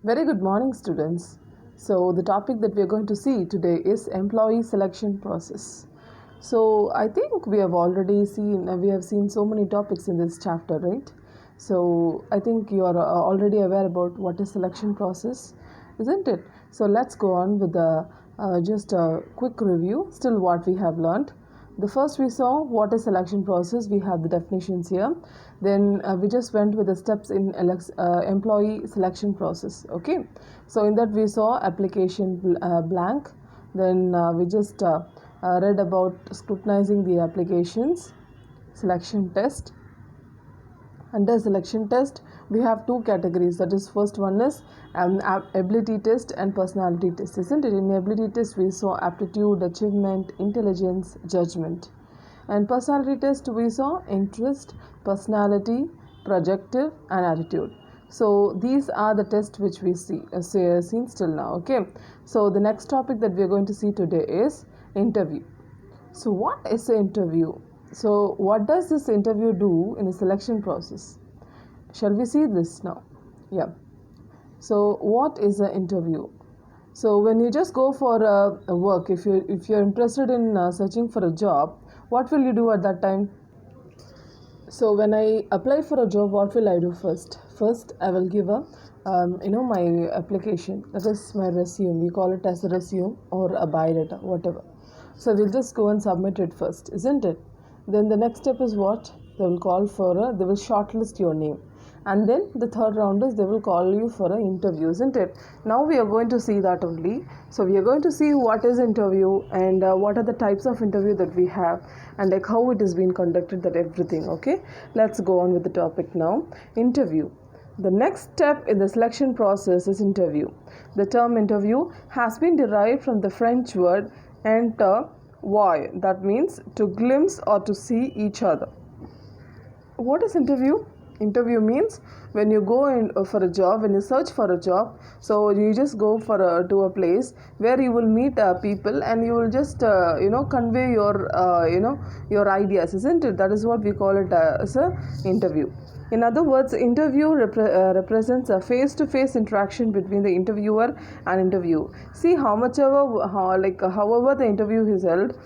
Very good morning, students. So, the topic that we are going to see today is employee selection process. So, I think we have seen so many topics in this chapter, right? So, I think you are already aware about what is selection process, isn't it? So, let's go on with just a quick review, still what we have learned. The first we saw what is selection process. We have the definitions here. Then we just went with the steps in employee selection process. Okay, so in that we saw application blank. Then we just read about scrutinizing the applications, selection test. Under selection test, we have two categories. That is, first one is ability test and personality test, isn't it? In ability test, we saw aptitude, achievement, intelligence, judgment. And personality test, we saw interest, personality, projective, and attitude. So these are the tests which we seen still now. Okay. So the next topic that we are going to see today is interview. So what is an interview? So what does this interview do in the selection process? Shall we see this now? Yeah. So what is an interview? So when you just go for a work, if you're interested in searching for a job, what will you do at that time? So when I apply for a job, what will I do first? First, I will give my application. That is my resume. We call it as a resume or a biodata, whatever. So we'll just go and submit it first, isn't it? Then the next step is what? They will they will shortlist your name. And then the third round is they will call you for an interview, isn't it? Now we are going to see that only. So we are going to see what is interview and what are the types of interview that we have and like how it is being conducted, that everything. Okay, let's go on with the topic now. Interview. The next step in the selection process is interview. The term interview has been derived from the French word enter voy, that means to glimpse or to see each other. What is interview? Interview means when you go in for a job, when you search for a job, so you just go to a place where you will meet people and you will just convey your ideas, isn't it? That is what we call it as a interview. In other words, interview represents a face-to-face interaction between the interviewer and interview. See, however the interview is held,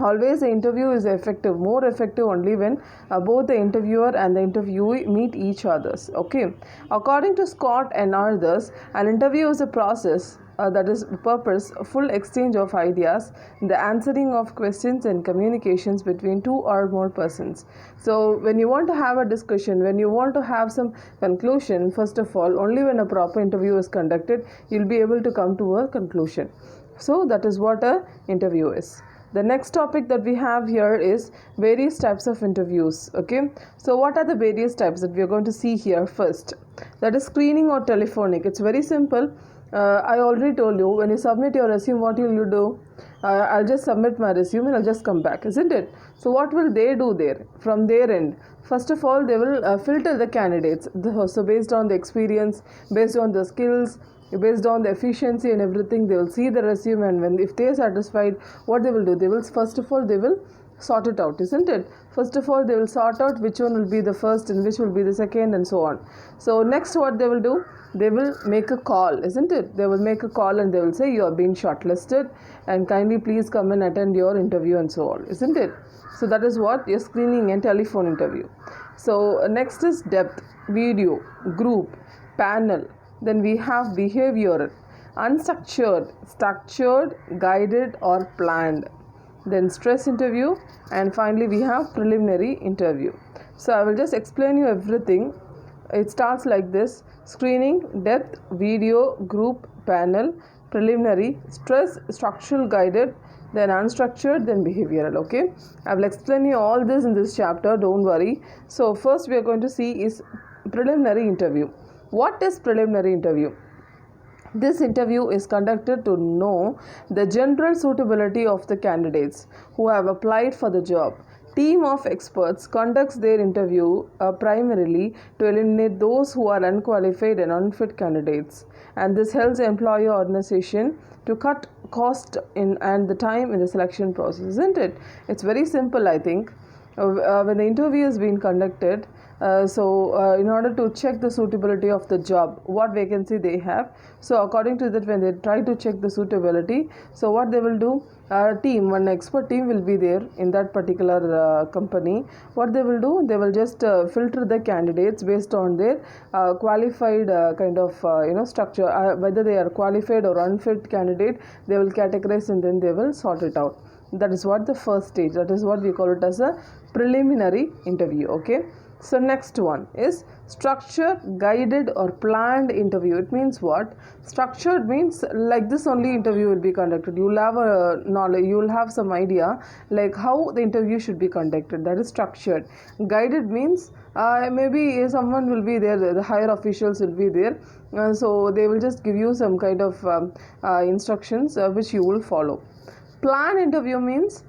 always the interview is more effective only when both the interviewer and the interviewee meet each others. Okay, according to Scott and others, an interview is a process that is purpose full exchange of ideas, the answering of questions and communications between two or more persons. So when you want to have a discussion, when you want to have some conclusion, first of all, only when a proper interview is conducted, you'll be able to come to a conclusion. So that is what a interview is. The next topic that we have here is various types of interviews. Okay, so what are the various types that we are going to see here first? That is screening or telephonic. It's very simple. I already told you, when you submit your resume, what will you do? I'll just submit my resume and I'll just come back, isn't it? So what will they do there from their end? First of all, they will filter the candidates. So based on the experience, based on the skills, based on the efficiency and everything, they will see the resume, and if they are satisfied, what they will do, they will first of all they will sort it out, isn't it? First of all, they will sort out which one will be the first and which will be the second and so on. So next what they will do, they will make a call, isn't it? They will make a call and they will say you are being shortlisted and kindly please come and attend your interview and so on, isn't it? So that is what your screening and telephone interview. So next is depth, video, group, panel. Then we have behavioral, unstructured, structured, guided or planned. Then stress interview, and finally we have preliminary interview. So I will just explain you everything. It starts like this: screening, depth, video, group, panel, preliminary, stress, structural, guided, then unstructured, then behavioral. Okay, I will explain you all this in this chapter, don't worry. So first we are going to see is preliminary interview. What is preliminary interview? This interview is conducted to know the general suitability of the candidates who have applied for the job. Team of experts conducts their interview primarily to eliminate those who are unqualified and unfit candidates, and this helps the employer organization to cut cost and the time in the selection process, isn't it? It's very simple, I think. When the interview is being conducted, In order to check the suitability of the job, what vacancy they have. So according to that, when they try to check the suitability, so what they will do, one expert team will be there in that particular company. What they will do, they will just filter the candidates based on their qualified structure, whether they are qualified or unfit candidate. They will categorize and then they will sort it out. That is what the first stage, that is what we call it as a preliminary interview. Okay, so next one is structured, guided or planned interview. It means what? Structured means like this only interview will be conducted. You will have a knowledge, you will have some idea like how the interview should be conducted. That is structured. Guided means maybe someone will be there, the higher officials will be there, so they will just give you some kind of instructions which you will follow. Planned interview means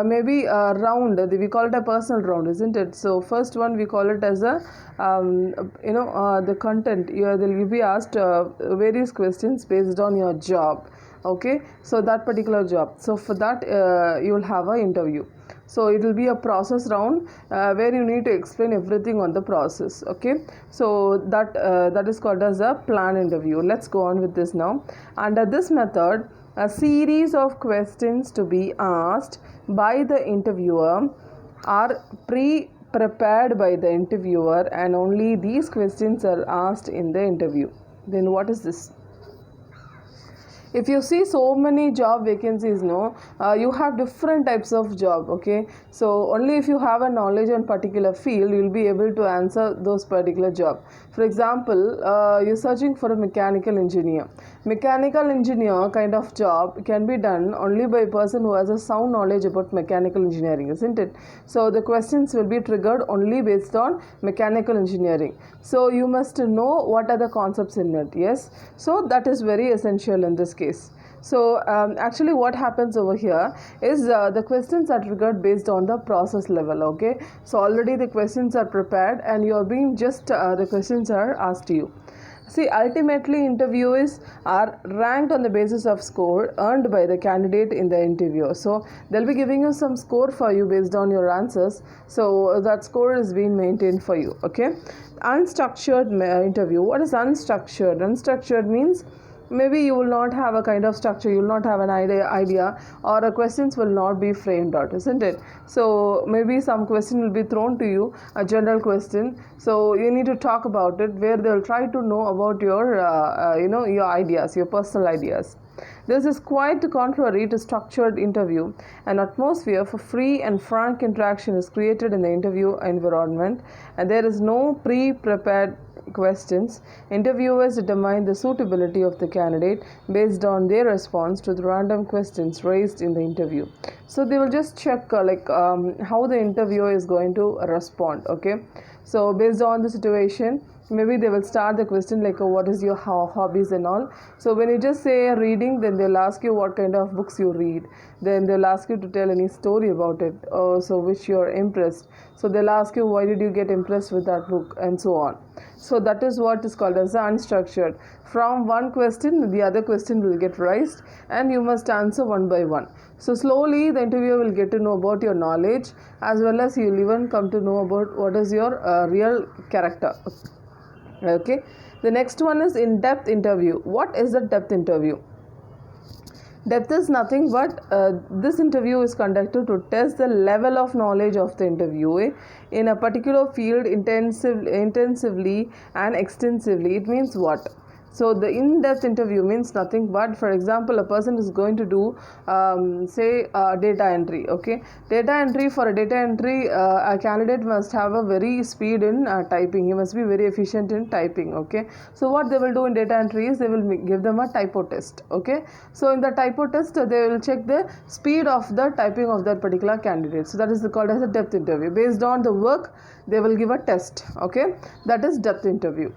maybe a round, we call it a personal round, isn't it? So first one we call it as a the content. You'll be asked various questions based on your job. Okay, so that particular job, so for that you will have an interview. So it will be a process round where you need to explain everything on the process. Okay, so that is called as a planned interview. Let's go on with this now. Under this method, a series of questions to be asked by the interviewer are prepared by the interviewer, and only these questions are asked in the interview. Then what is this? If you see so many job vacancies, you have different types of job. Okay, so only if you have a knowledge on particular field, you will be able to answer those particular job. For example, you're searching for a mechanical engineer. Mechanical engineer kind of job can be done only by a person who has a sound knowledge about mechanical engineering, isn't it? So the questions will be triggered only based on mechanical engineering. So you must know what are the concepts in it. Yes, so that is very essential in this case. So actually what happens over here is the questions are triggered based on the process level. Okay, so already the questions are prepared and you are being just the questions are asked to you. See, ultimately interviewees are ranked on the basis of score earned by the candidate in the interview. So they'll be giving you some score for you based on your answers. So that score is being maintained for you. Okay, unstructured interview. What is unstructured? Unstructured means maybe you will not have a kind of structure, you will not have an idea, or the questions will not be framed out, isn't it? So maybe some question will be thrown to you, a general question, so you need to talk about it, where they will try to know about your your ideas, your personal ideas. This is quite contrary to structured interview. An atmosphere for free and frank interaction is created in the interview environment, and there is no pre-prepared questions. Interviewers determine the suitability of the candidate based on their response to the random questions raised in the interview. So they will just check how the interviewer is going to respond. Okay, so based on the situation, maybe they will start the question like what is your hobbies and all. So when you just say reading, then they'll ask you what kind of books you read, then they'll ask you to tell any story about it, so which you're impressed. So they'll ask you why did you get impressed with that book, and so on. So that is what is called as unstructured. From one question the other question will get raised and you must answer one by one. So slowly the interviewer will get to know about your knowledge, as well as you will even come to know about what is your real character. Okay, the next one is in-depth interview. What is the depth interview? Depth is nothing but this interview is conducted to test the level of knowledge of the interviewee in a particular field intensively and extensively. It means what? So the in-depth interview means nothing but, for example, a person is going to do data entry. Okay, data entry. For a data entry, a candidate must have a very speed in typing. He must be very efficient in typing. Okay, so what they will do in data entry is they will give them a typo test. Okay, so in the typo test they will check the speed of the typing of that particular candidate. So that is called as a depth interview. Based on the work they will give a test. Okay, that is depth interview.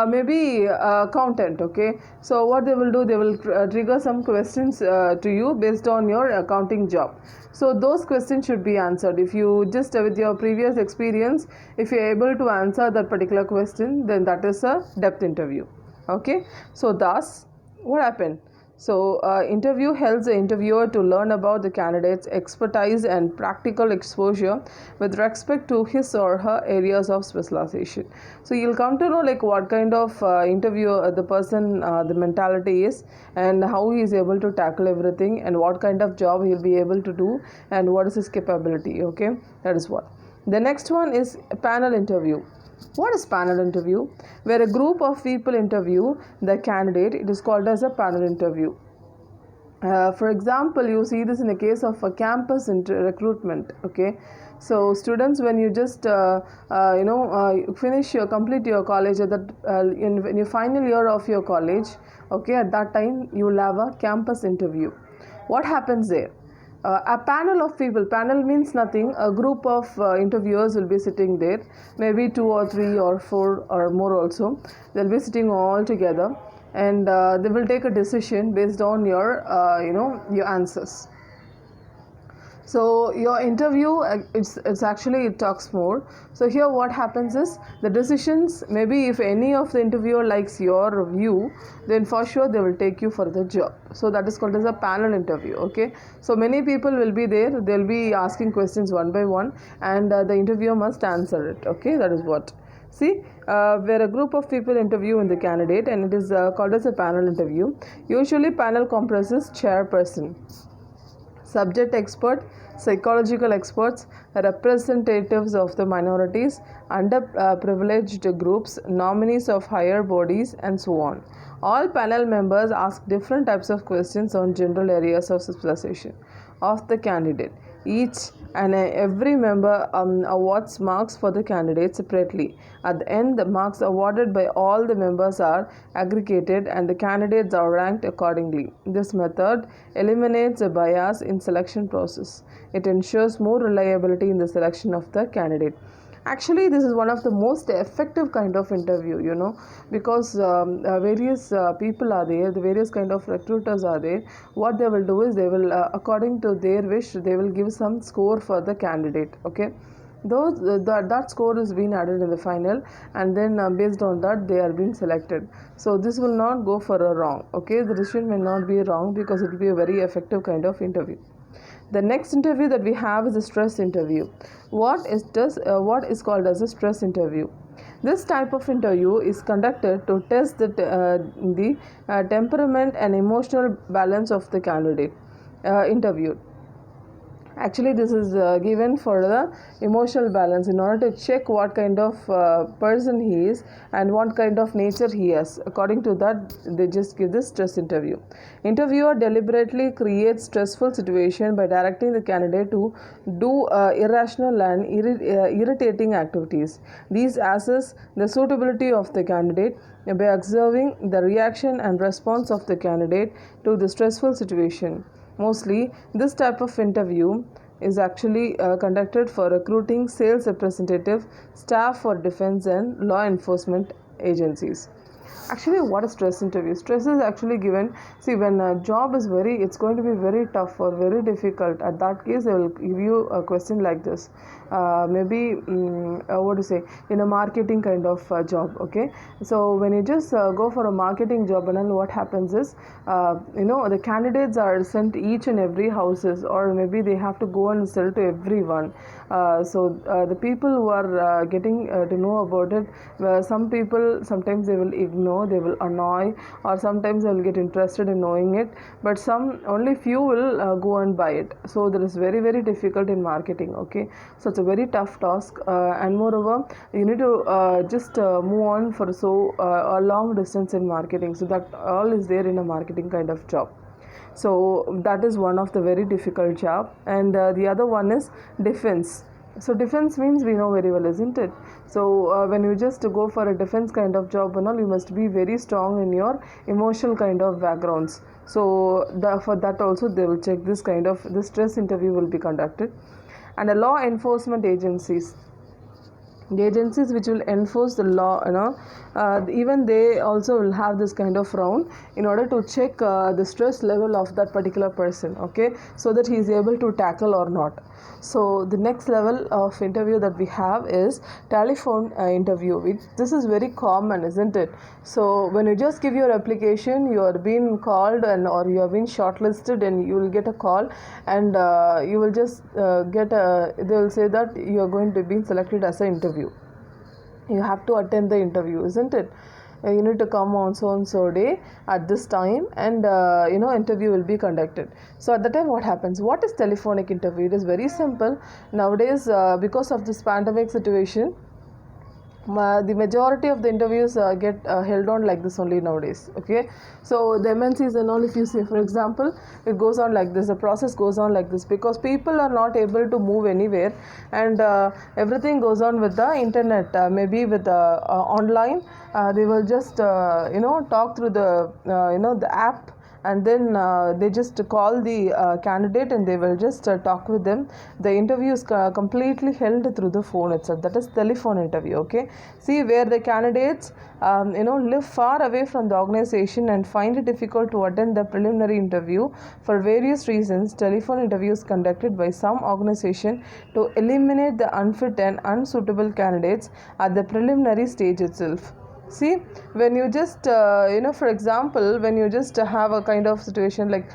Maybe accountant. Okay, so what they will do, they will trigger some questions to you based on your accounting job. So those questions should be answered. If you just with your previous experience, if you are able to answer that particular question, then that is a depth interview. Okay, so thus what happened? So, interview helps the interviewer to learn about the candidate's expertise and practical exposure with respect to his or her areas of specialization. So, you'll come to know like what kind of interview the person, the mentality is, and how he is able to tackle everything, and what kind of job he'll be able to do, and what is his capability. Okay, that is what. The next one is a panel interview. What is panel interview? Where a group of people interview the candidate, it is called as a panel interview. For example, you see this in the case of a campus recruitment. Okay, so students, when you just complete your college at that in your final year of your college, okay, at that time you will have a campus interview. What happens there? A panel of people, panel means nothing, a group of interviewers will be sitting there, maybe 2 or 3 or 4 or more also. They'll be sitting all together, and they will take a decision based on your your answers. So your interview, it's actually, it talks more. So here what happens is the decisions, maybe if any of the interviewer likes your view, then for sure they will take you for the job. So that is called as a panel interview. Okay, so many people will be there, they'll be asking questions one by one, and the interviewer must answer it. Okay, that is what. See, where a group of people interview in the candidate, and it is called as a panel interview. Usually panel comprises chairperson, subject expert, psychological experts, representatives of the minorities, underprivileged groups, nominees of higher bodies, and so on. All panel members ask different types of questions on general areas of specialization of the candidate. Each and every member awards marks for the candidate separately. At the end, the marks awarded by all the members are aggregated and the candidates are ranked accordingly. This method eliminates a bias in selection process. It ensures more reliability in the selection of the candidate. Actually, this is one of the most effective kind of interview, because various people are there, the various kind of recruiters are there. What they will do is they will according to their wish, they will give some score for the candidate. Okay, those that score is being added in the final, and then based on that they are being selected. So this will not go for a wrong. Okay, the decision may not be wrong because it will be a very effective kind of interview. The next interview that we have is a stress interview. What is called as a stress interview? This type of interview is conducted to test the temperament and emotional balance of the candidate interviewed. Actually, this is given for the emotional balance, in order to check what kind of person he is and what kind of nature he has. According to that, they just give this stress interview. Interviewer deliberately creates stressful situation by directing the candidate to do irrational and irritating activities. These assess the suitability of the candidate by observing the reaction and response of the candidate to the stressful situation. Mostly, this type of interview is actually conducted for recruiting sales representative, staff for defense and law enforcement agencies. Actually, what is stress interview? Stress is actually given. See, when a job is it's going to be very tough or very difficult. At that case, they will give you a question like this. Maybe what to say, in a marketing kind of job. Okay, so when you just go for a marketing job, and then what happens is, the candidates are sent each and every houses, or maybe they have to go and sell to everyone. The people who are getting to know about it, some people sometimes they will ignore, they will annoy, or sometimes they will get interested in knowing it, but some only few will go and buy it. So that is very very difficult in marketing. Okay, so it's a very tough task, and moreover you need to just move on for a long distance in marketing. So that all is there in a marketing kind of job. So that is one of the very difficult job, and the other one is defense. So defense means we know very well, isn't it? So when you just go for a defense kind of job and all, you must be very strong in your emotional kind of backgrounds. So for that also they will check this stress interview will be conducted. And the law enforcement agencies. the agencies which will enforce the law, even they also will have this kind of round in order to check the stress level of that particular person, okay, so that he is able to tackle or not. So the next level of interview that we have is telephone interview, which this is very common, isn't it? So when you just give your application, you are being called and or you have been shortlisted, and you will get a call, and you will just get a, they will say that you are going to be selected as an interview. You have to attend the interview, isn't it? You need to come on so and so day at this time, and interview will be conducted. So at the time, what happens? What is telephonic interview? It is very simple nowadays, because of this pandemic situation. The majority of the interviews get held on like this only nowadays, okay. So the MNCs and all, if you say, for example, it goes on like this, the process goes on like this, because people are not able to move anywhere, and everything goes on with the internet, maybe with the online. They will just talk through the the app, and then they just call the candidate, and they will just talk with them. The interview is completely held through the phone itself. That is telephone interview, okay. See, where the candidates live far away from the organization and find it difficult to attend the preliminary interview for various reasons, telephone interview is conducted by some organization to eliminate the unfit and unsuitable candidates at the preliminary stage itself. See, when you just for example, when you just have a kind of situation like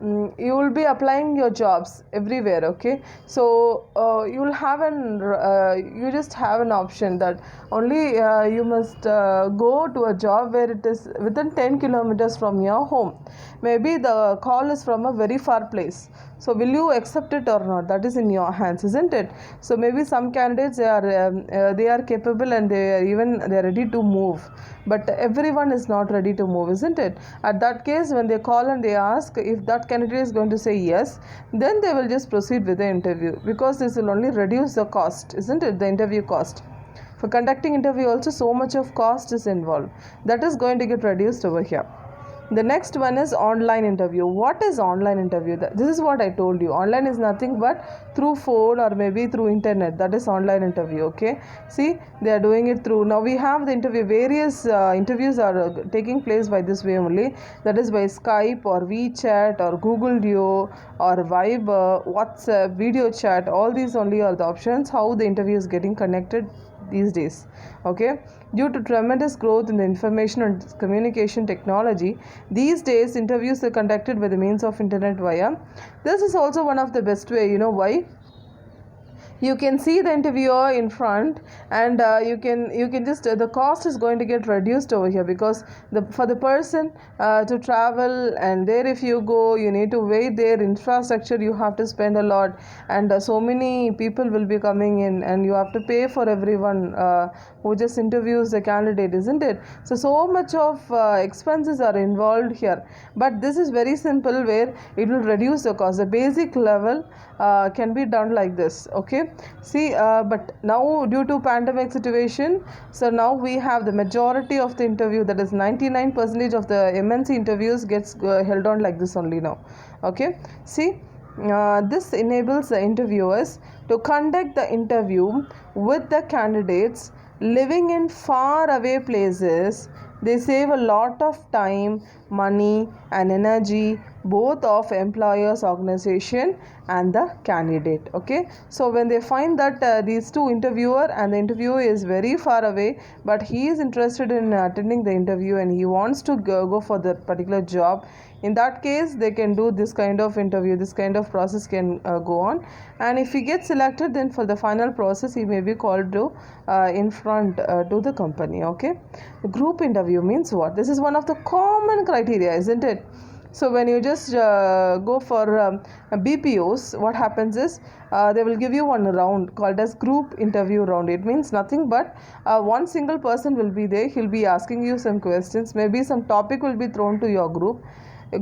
you will be applying your jobs everywhere, okay. So you will have you just have an option that only you must go to a job where it is within 10 kilometers from your home. Maybe the call is from a very far place. So will you accept it or not? That is in your hands, isn't it? So maybe some candidates, they are capable, and they are ready to move, but everyone is not ready to move, isn't it? At that case, when they call and they ask if that candidate is going to say yes, then they will just proceed with the interview, because this will only reduce the cost, isn't it? The interview cost. For conducting interview also, so much of cost is involved. That is going to get reduced over here. The next one is online interview. What is online interview? This is what I told you. Online is nothing but through phone or maybe through internet. That is online interview, okay. See, they are doing it through, now we have the interview, various interviews are taking place by this way only. That is by Skype or WeChat or Google Duo or Viber, WhatsApp, video chat. All these only are the options how the interview is getting connected these days, okay. Due to tremendous growth in the information and communication technology, these days interviews are conducted by the means of internet via. This is also one of the best way. You know why? You can see the interviewer in front, and you can just the cost is going to get reduced over here, because for the person to travel, and there if you go, you need to wait there, infrastructure you have to spend a lot, and so many people will be coming in, and you have to pay for everyone who just interviews the candidate, isn't it? So much of expenses are involved here, but this is very simple, where it will reduce the cost. The basic level can be done like this, okay. See, but now due to pandemic situation, so now we have the majority of the interview, that is 99% of the MNC interviews gets held on like this only now, okay. See, this enables the interviewers to conduct the interview with the candidates living in far away places. They save a lot of time, money and energy, both of employer's organization and the candidate, okay. So when they find that these two, interviewer and the interviewer, is very far away, but he is interested in attending the interview and he wants to go for that particular job, in that case they can do this kind of interview, this kind of process can go on, and if he gets selected, then for the final process he may be called to in front to the company, okay. The group interview means what? This is one of the common criteria, isn't it? So when you just go for BPOs, what happens is they will give you one round called as group interview round. It means nothing but one single person will be there. He'll be asking you some questions. Maybe some topic will be thrown to your group.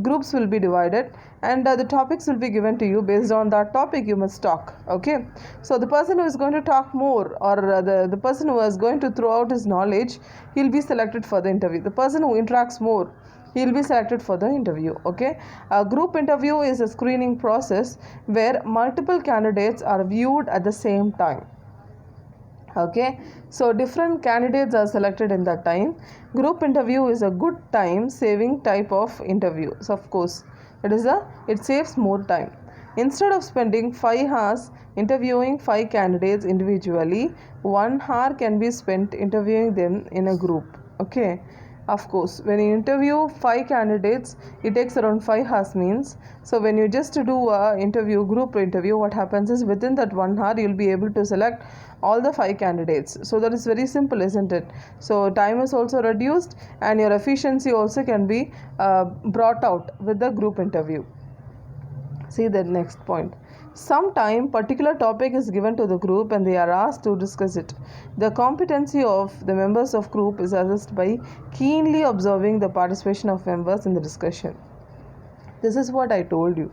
Groups will be divided, and the topics will be given to you. Based on that topic you must talk, okay. So the person who is going to talk more, or the person who is going to throw out his knowledge, he'll be selected for the interview. The person who interacts more, he'll be selected for the interview, okay. A group interview is a screening process where multiple candidates are viewed at the same time. Okay, so different candidates are selected in that time. Group interview is a good time saving type of interview. So of course it saves more time. Instead of spending 5 hours interviewing 5 candidates individually, 1 hour can be spent interviewing them in a group. Okay, of course, when you interview 5 candidates, it takes around 5 hours means. So when you just do a interview, group interview, what happens is within that 1 hour, you'll be able to select all the 5 candidates. So that is very simple, isn't it? So time is also reduced and your efficiency also can be brought out with the group interview. See the next point. Sometime particular topic is given to the group and they are asked to discuss it. The competency of the members of group is assessed by keenly observing the participation of members in the discussion. This is what I told you.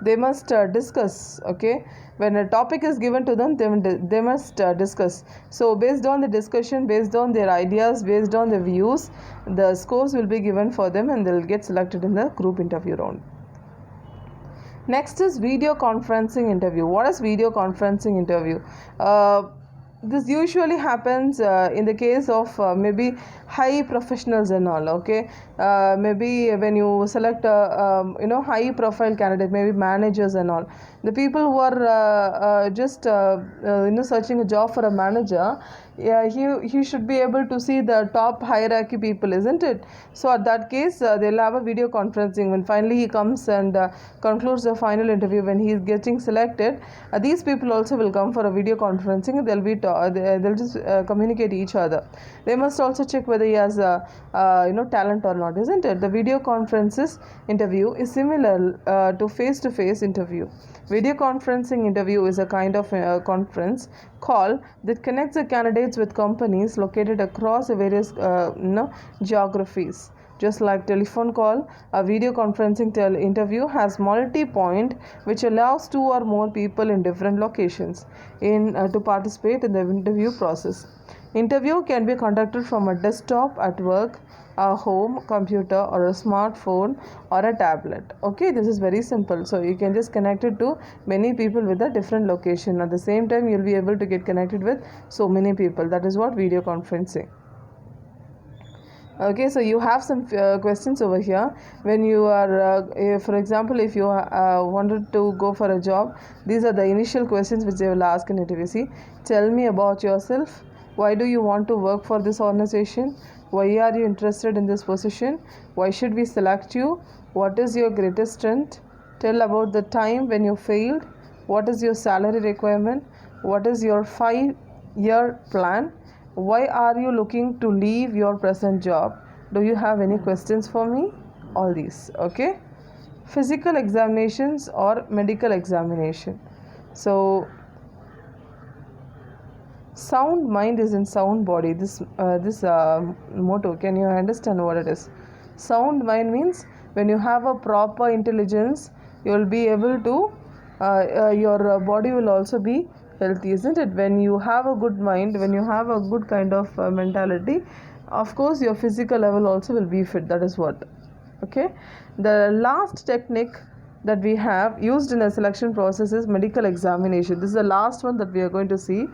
They must discuss. Okay, when a topic is given to them, they must discuss. So based on the discussion, based on their ideas, based on the views, the scores will be given for them and they'll get selected in the group interview round. Next is video conferencing interview. What is video conferencing interview? This usually happens in the case of maybe high professionals and all. Okay, maybe when you select a high profile candidate, maybe managers and all, the people who are just searching a job for a manager, yeah, he should be able to see the top hierarchy people, isn't it? So at that case, they'll have a video conferencing when finally he comes and concludes the final interview. When he is getting selected, these people also will come for a video conferencing. They'll just communicate each other. They must also check whether he has talent or not, isn't it? The video conferences interview is similar to face-to-face interview. Video conferencing interview is a kind of conference call that connects the candidates with companies located across various geographies. Just like telephone call, a video conferencing interview has multi-point, which allows 2 or more people in different locations to participate in the interview process. Interview can be conducted from a desktop at work, a home computer or a smartphone or a tablet. Okay, this is very simple. So you can just connect it to many people with a different location. At the same time, you'll be able to get connected with so many people. That is what video conferencing. Okay, so you have some questions over here. When you are, for example, if you wanted to go for a job, these are the initial questions which they will ask in interview. See, tell me about yourself. Why do you want to work for this organization? Why are you interested in this position? Why should we select you? What is your greatest strength? Tell about the time when you failed. What is your salary requirement? What is your 5-year plan? Why are you looking to leave your present job? Do you have any questions for me? All these. Okay. Physical examinations or medical examination. So sound mind is in sound body. This motto, can you understand what it is? Sound mind means when you have a proper intelligence, you will be able to your body will also be healthy, isn't it? When you have a good mind, when you have a good kind of mentality, of course your physical level also will be fit. That is what. Okay, the last technique that we have used in a selection process is medical examination. This is the last one that we are going to see.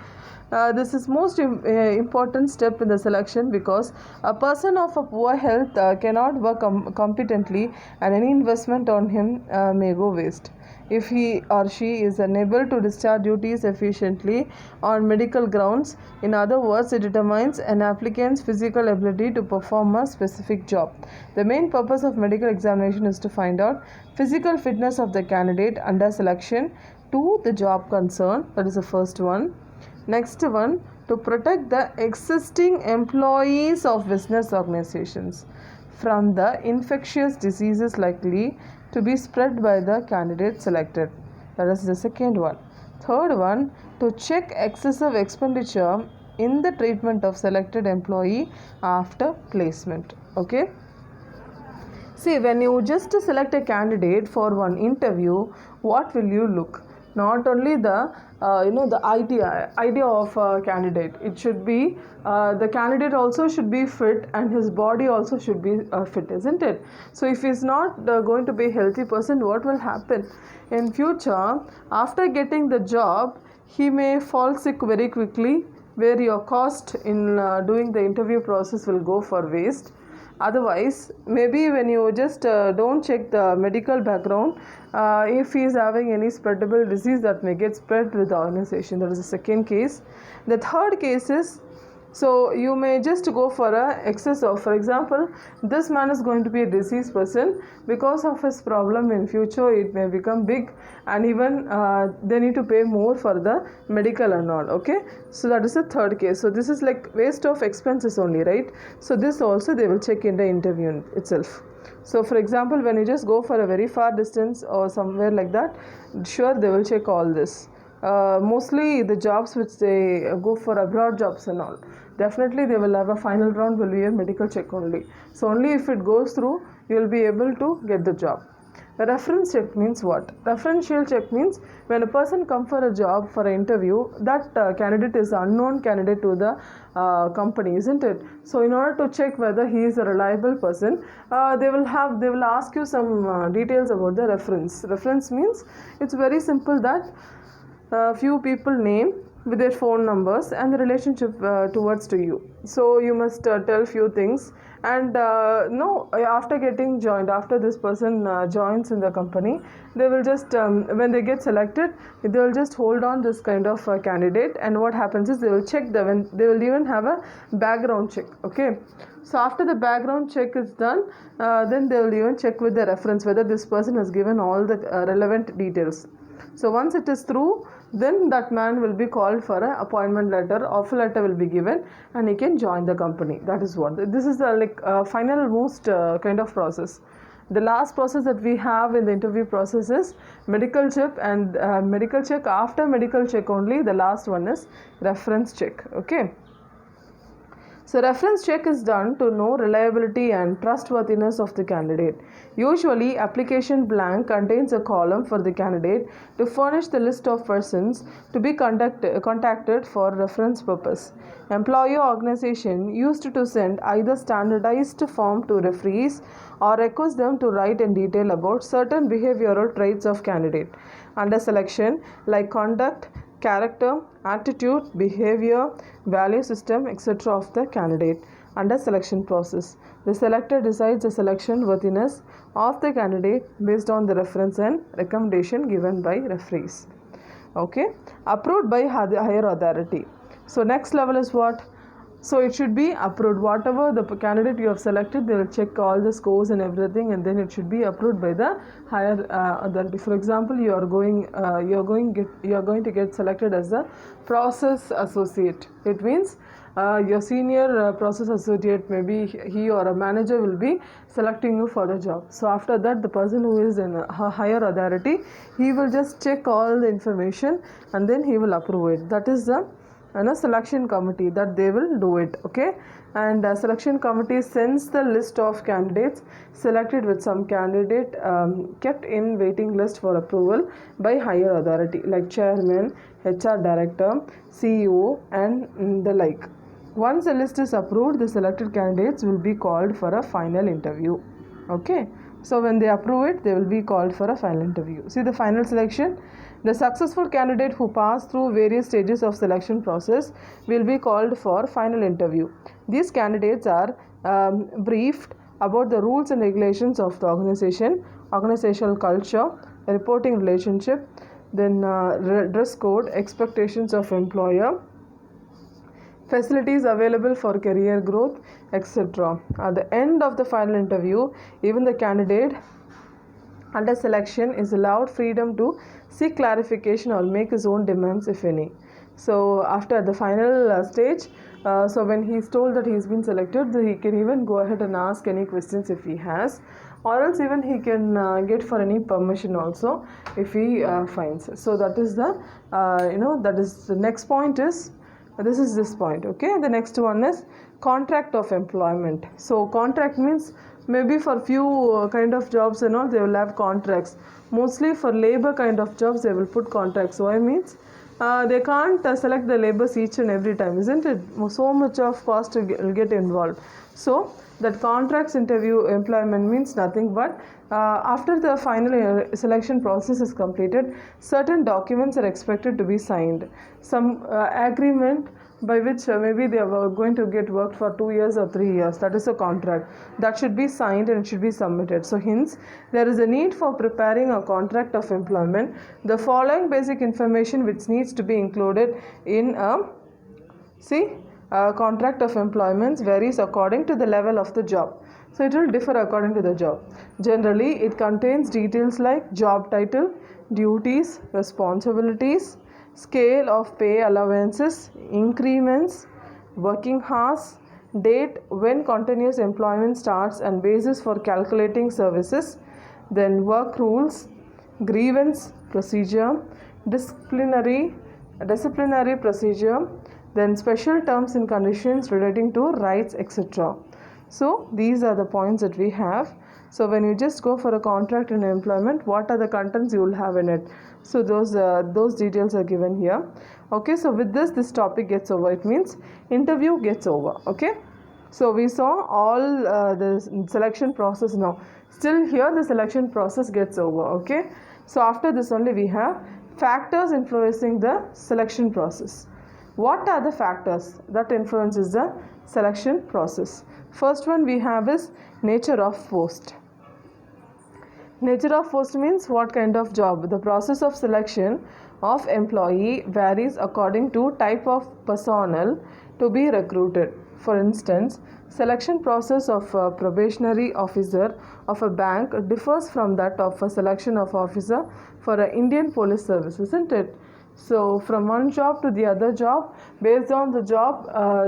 This is most important step in the selection, because a person of a poor health cannot work competently, and any investment on him may go waste if he or she is unable to discharge duties efficiently on medical grounds. In other words, it determines an applicant's physical ability to perform a specific job. The main purpose of medical examination is to find out physical fitness of the candidate under selection to the job concerned. That is the first one. Next one, to protect the existing employees of business organizations from the infectious diseases likely to be spread by the candidate selected. That is the second one. Third one, to check excessive expenditure in the treatment of selected employee after placement. Okay. See, when you just select a candidate for one interview, what will you look? Not only the the idea of a candidate. It should be the candidate also should be fit, and his body also should be fit, isn't it? So if he's not going to be a healthy person, what will happen in future? After getting the job, he may fall sick very quickly. where your cost in doing the interview process will go for waste. Otherwise, maybe when you just don't check the medical background, if he is having any spreadable disease that may get spread with the organization, that is the second case. The third case is, so you may just go for a excess of, for example, this man is going to be a diseased person. Because of his problem in future, it may become big, and even they need to pay more for the medical and all. Okay, so that is the third case. So this is like waste of expenses only, right? So this also they will check in the interview itself. So for example, when you just go for a very far distance or somewhere like that, sure they will check all this. Mostly the jobs which they go for abroad jobs and all, definitely they will have a final round will be a medical check only. So only if it goes through, you will be able to get the job. A reference check means what? Referential check means when a person comes for a job for an interview, that candidate is unknown candidate to the company, isn't it? So in order to check whether he is a reliable person, they will ask you some details about the reference. Reference means it's very simple that few people name with their phone numbers and the relationship towards to you. So you must tell few things, and no, after getting joined, after this person joins in the company, they will just when they get selected, they will just hold on this kind of candidate, and what happens is they will check they will even have a background check. Okay, so after the background check is done, then they will even check with the reference whether this person has given all the relevant details. So once it is through, then that man will be called for an appointment letter, offer letter will be given, and he can join the company. That is what this is the final most kind of process. The last process that we have in the interview process is medical check, and medical check. After medical check only, the last one is reference check. Okay. So reference check is done to know reliability and trustworthiness of the candidate. Usually, application blank contains a column for the candidate to furnish the list of persons to be contacted for reference purpose. Employer organization used to send either standardized form to referees or request them to write in detail about certain behavioral traits of candidate under selection, like conduct, character, attitude, behavior, value system, etc. of the candidate. Under selection process, the selector decides the selection worthiness of the candidate based on the reference and recommendation given by referees. Okay, approved by higher authority. So next level is what? So it should be approved. Whatever the candidate you have selected, they will check all the scores and everything, and then it should be approved by the higher authority. For example, you are going to get selected as a process associate. It means your senior process associate, maybe he or a manager, will be selecting you for the job. So after that, the person who is in a higher authority, he will just check all the information and then he will approve it. That is the selection committee that they will do it. Okay, and selection committee sends the list of candidates selected with some candidate kept in waiting list for approval by higher authority like chairman, HR director, CEO, and the like. Once the list is approved, the selected candidates will be called for a final interview. Okay, so when they approve it, they will be called for a final interview. See the final selection. The successful candidate who passed through various stages of selection process will be called for final interview. These candidates are briefed about the rules and regulations of the organization, organizational culture, reporting relationship, then dress code, expectations of employer, facilities available for career growth, etc. At the end of the final interview, even the candidate under selection is allowed freedom to seek clarification or make his own demands, if any. So after the final stage, so when he is told that he has been selected, he can even go ahead and ask any questions if he has, or else even he can get for any permission also if he finds. So that is the that is the next point is this point. Okay, the next one is contract of employment. So contract means maybe for few kind of jobs they will have contracts. Mostly for labor kind of jobs they will put contracts. Why means they can't select the laborers each and every time, isn't it? So much of cost will get involved. So that contracts interview employment means nothing but after the final selection process is completed, certain documents are expected to be signed. Some agreement by which maybe they are going to get worked for 2 years or 3 years. That is a contract that should be signed and it should be submitted. So hence there is a need for preparing a contract of employment. The following basic information which needs to be included in a contract of employment varies according to the level of the job. So it will differ according to the job. Generally, it contains details like job title, duties, responsibilities, scale of pay allowances, increments, working hours, date when continuous employment starts and basis for calculating services, then work rules, grievance procedure, disciplinary procedure, then special terms and conditions relating to rights, etc. So these are the points that we have. So when you just go for a contract in employment, what are the contents you will have in it? So those details are given here. Okay, so with this topic gets over. It means interview gets over. Okay, so we saw all the selection process now. Still here the selection process gets over. Okay, so after this only we have factors influencing the selection process. What are the factors that influences the selection process? First one we have is nature of post. Nature of post means what kind of job. The process of selection of employee varies according to type of personnel to be recruited. For instance, selection process of a probationary officer of a bank differs from that of a selection of officer for an Indian police service, isn't it? So from one job to the other job, based on the job,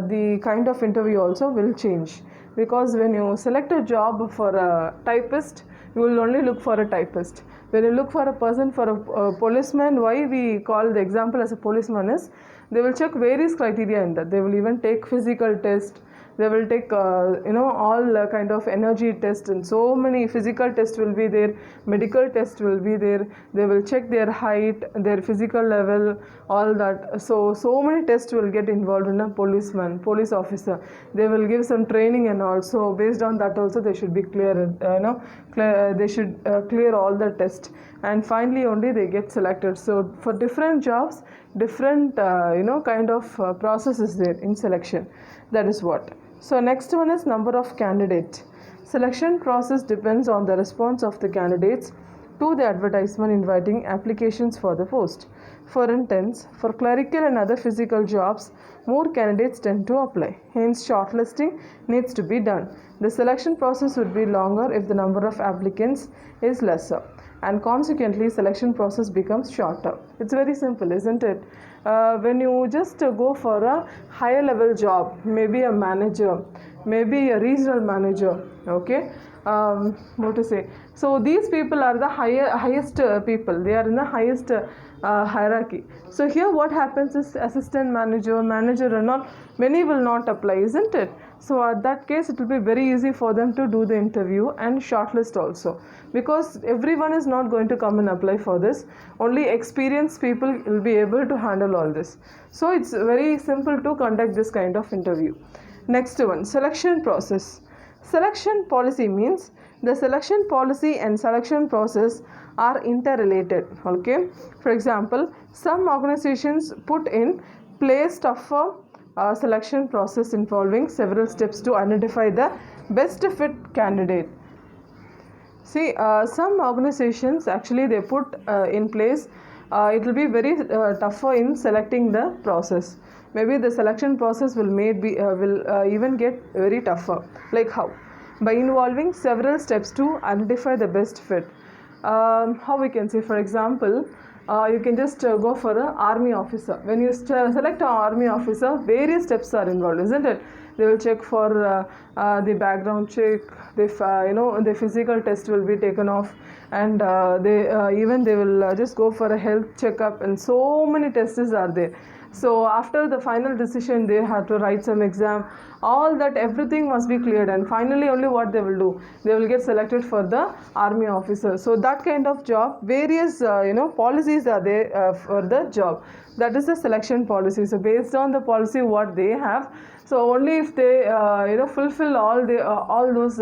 the kind of interview also will change. Because when you select a job for a typist, you will only look for a typist. When you look for a person for a policeman, why we call the example as a policeman is, they will check various criteria in that. They will even take physical test. They will take all kind of energy test, and so many physical tests will be there, medical test will be there. They will check their height, their physical level, all that. So many tests will get involved in a police officer. They will give some training, and also based on that also they should be clear. They should clear all the tests, and finally only they get selected. So for different jobs, different kind of process is there in selection. That is what. So next one is number of candidates. Selection process depends on the response of the candidates to the advertisement inviting applications for the post. For instance, for clerical and other physical jobs, more candidates tend to apply. Hence, shortlisting needs to be done. The selection process would be longer if the number of applicants is lesser, and consequently selection process becomes shorter. It's very simple, isn't it? When you just go for a higher level job, maybe a manager, maybe a regional manager, okay, what to say, so these people are the highest people. They are in the highest hierarchy. So here what happens is assistant manager and all, many will not apply, isn't it? So at that case it will be very easy for them to do the interview and shortlist also, because everyone is not going to come and apply for this. Only experienced people will be able to handle all this. So it's very simple to conduct this kind of interview. Next one, selection process. Selection policy means the selection policy and selection process are interrelated. Okay, for example, some organizations put in place tougher selection process involving several steps to identify the best fit candidate. See, some organizations actually they put in place, it will be very tougher in selecting the process. Maybe the selection process will even get very tougher. Like how? By involving several steps to identify the best fit. How we can say, for example, you can just go for an army officer. When you select an army officer, various steps are involved, isn't it? They will check for the background check. The physical test will be taken off, and they will just go for a health checkup, and so many tests are there. So after the final decision, they have to write some exam. All that, everything must be cleared, and finally only what they will do, they will get selected for the army officer. So that kind of job, various policies are there for the job. That is the selection policy. So based on the policy what they have, so only if they fulfill all those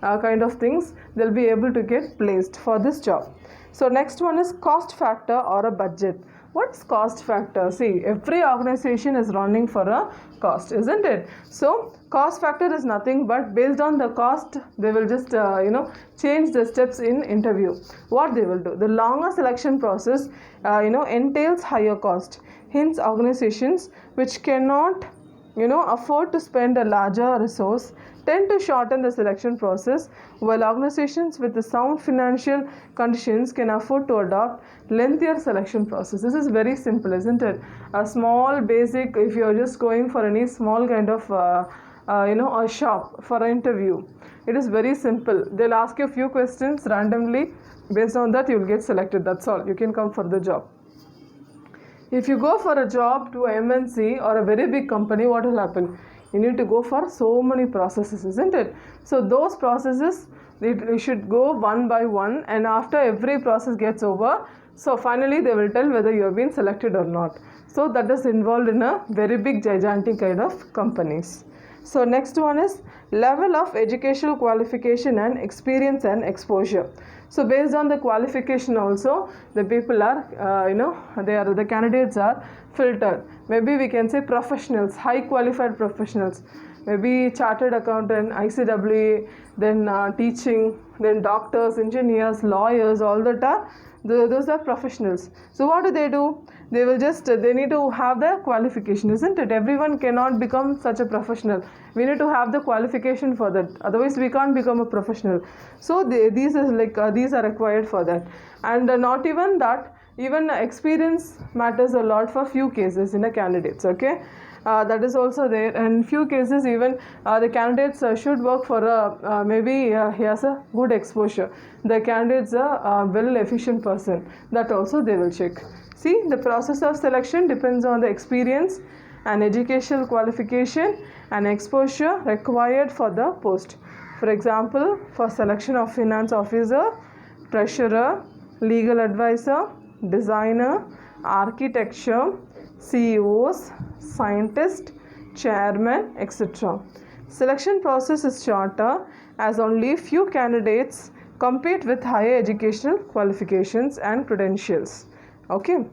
kind of things, they'll be able to get placed for this job. So next one is cost factor or a budget. What's cost factor? See, every organization is running for a cost, isn't it? So cost factor is nothing but based on the cost, they will just change the steps in interview. What they will do, the longer selection process entails higher cost. Hence, organizations which cannot afford to spend a larger resource tend to shorten the selection process, while organizations with the sound financial conditions can afford to adopt lengthier selection process. This is very simple, isn't it? A small basic, if you're just going for any small kind of a shop for an interview, it is very simple. They'll ask you a few questions randomly. Based on that, you'll get selected. That's all. You can come for the job. If you go for a job to a MNC or a very big company, what will happen? You need to go for so many processes, isn't it? So those processes, you should go one by one, and after every process gets over, so finally they will tell whether you have been selected or not. So that is involved in a very big gigantic kind of companies. So next one is level of educational qualification and experience and exposure. So based on the qualification also, the people are, the candidates are filtered. Maybe we can say professionals, high qualified professionals, maybe chartered accountant, ICWA, then teaching, then doctors, engineers, lawyers, all that are, those are professionals. So what do? They will just, they need to have the qualification, isn't it? Everyone cannot become such a professional. We need to have the qualification for that. Otherwise, we can't become a professional. So these are required for that. And not even that, even experience matters a lot for few cases in a candidates, okay? That is also there, and few cases even the candidates should work for maybe he has a good exposure. The candidate's a well efficient person, that also they will check. See, the process of selection depends on the experience and educational qualification and exposure required for the post. For example, for selection of finance officer, treasurer, legal advisor, designer, architecture, CEOs, scientist, chairman, etc. Selection process is shorter as only few candidates compete with higher educational qualifications and credentials. Okay,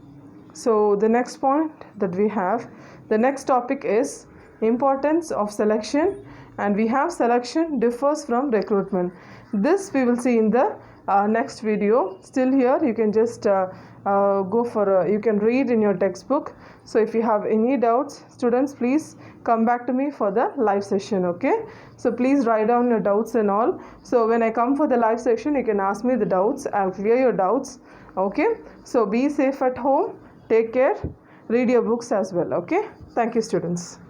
so the next point that we have, the next topic is importance of selection, and we have selection differs from recruitment. This we will see in the next video. Still here you can just go for you can read in your textbook. So if you have any doubts, students, please come back to me for the live session. Okay, so please write down your doubts and all. So when I come for the live session, you can ask me the doubts. I'll clear your doubts. Okay, so be safe at home, take care, read your books as well. Okay, thank you, students.